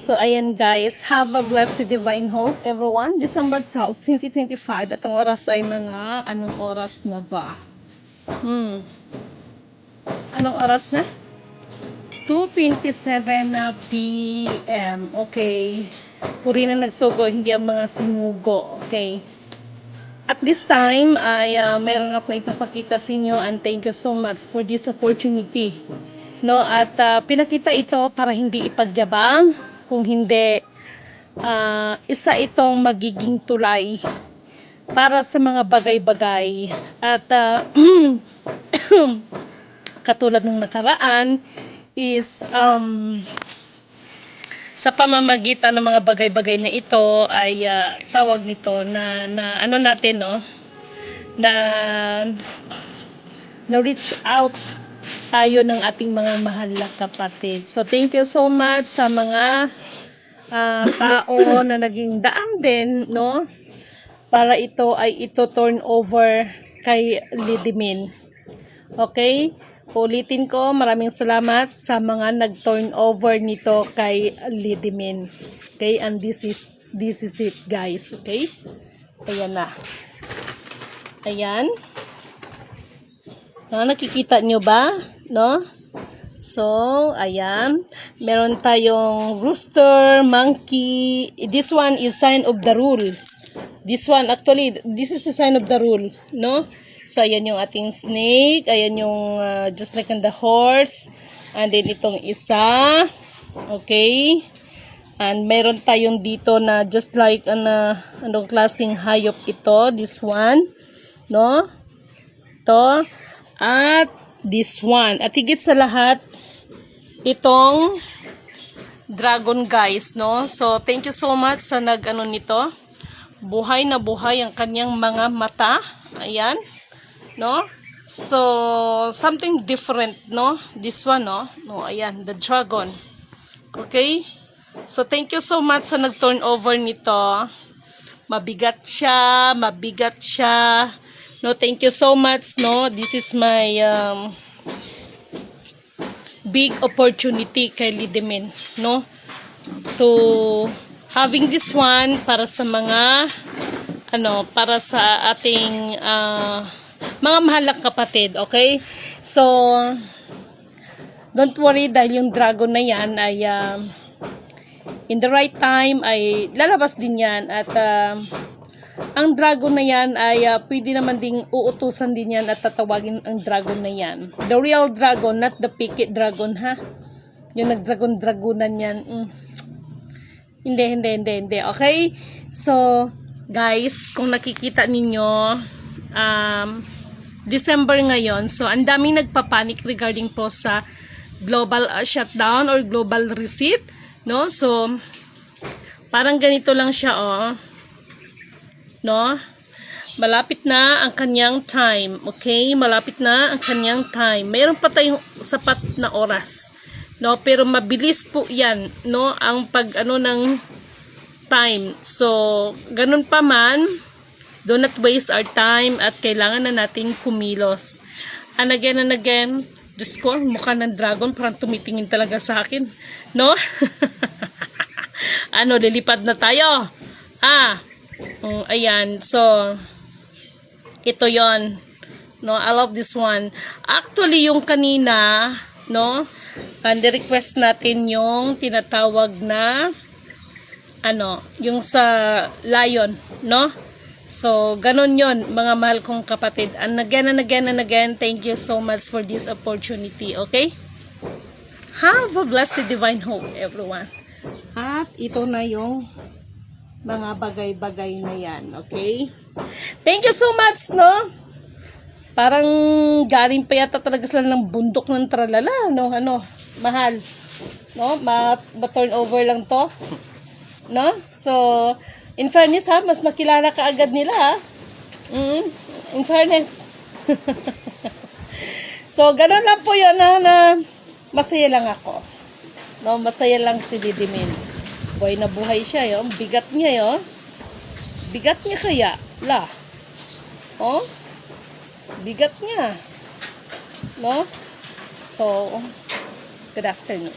So, ayan guys, have a blessed divine hope, everyone. December 12, 2025. At ang oras ay mga, anong oras na ba? Anong oras na? 2:27 na PM. Okay. Puri na nagsugo, hindi ang mga sinugo. Okay. At this time, ay meron ako ipapakita sa inyo and thank you so much for this opportunity. No, at pinakita ito para hindi ipagyabang, kung hindi isa itong magiging tulay para sa mga bagay-bagay. At katulad ng nakaraan is sa pamamagitan ng mga bagay-bagay na ito ay tawag nito na ano natin, no, na reach out tayo ng ating mga mahal na kapatid. So thank you so much sa mga tao na naging daan din, no, para ito ay turn over kay Lidimin. Okay? Ulitin ko, maraming salamat sa mga nag-turn over nito kay Lidimin. Okay? And this is it, guys. Okay? Ayan na. Ayan. No, nakikita nyo ba? No? So, ayan. Meron tayong rooster, monkey. This one is sign of the rule. This one, actually, this is the sign of the rule. No? So, ayan yung ating snake. Ayan yung just like on the horse. And then, itong isa. Okay. And meron tayong dito na just like anong klaseng hayop ito. This one. No? Ito. At this one. At higit sa lahat, itong dragon, guys. No? So, thank you so much sa nag-ano nito. Buhay na buhay ang kanyang mga mata. Ayan. No? So, something different, no? This one, no? No, ayan, the dragon. Okay? So, thank you so much sa nag-turn over nito. Mabigat siya, mabigat siya. No, thank you so much, no? This is my big opportunity kay Lidimin, no? To having this one para sa mga para sa ating mga mahal na kapatid, okay? So, don't worry dahil yung dragon na yan ay in the right time ay lalabas din yan at ang dragon na yan ay pwede naman ding uutusan din yan at tatawagin ang dragon na yan. The real dragon, not the picket dragon, ha? Yung nagdragon-dragonan yan. Hindi. Okay? So, guys, kung nakikita ninyo, December ngayon, so ang daming nagpapanik regarding po sa global shutdown or global reset, no? So, parang ganito lang siya, oh. No? Malapit na ang kanyang time, okay? Malapit na ang kanyang time. Mayroon pa tayong sapat na oras, no? Pero mabilis po yan, no? Ang ng time. So, ganun pa man, do not waste our time at kailangan na natin kumilos. And again, Diyos ko, mukha ng dragon, parang tumitingin talaga sa akin. No? Lilipad na tayo. Ayan. So, ito yon. No, I love this one. Actually, yung kanina, no, and request natin yung tinatawag na yung sa lion, no? So, ganun yon, mga mahal kong kapatid. And again, thank you so much for this opportunity, okay? Have a blessed divine hope, everyone. At ito na yung mga bagay-bagay na yan, okay? Thank you so much, no? Parang galing pa yata talaga sila ng bundok ng tralala, no? Mahal. No? Ma-turn over lang to. No? So, in fairness, ha, mas nakilala ka agad nila, ha? In fairness. So, ganun lang po yun, na masaya lang ako. No? Masaya lang si Lidimin. Buhay na buhay siya, yun. Bigat niya, yun. Bigat niya kaya. Oh? Bigat niya. No? So, good afternoon.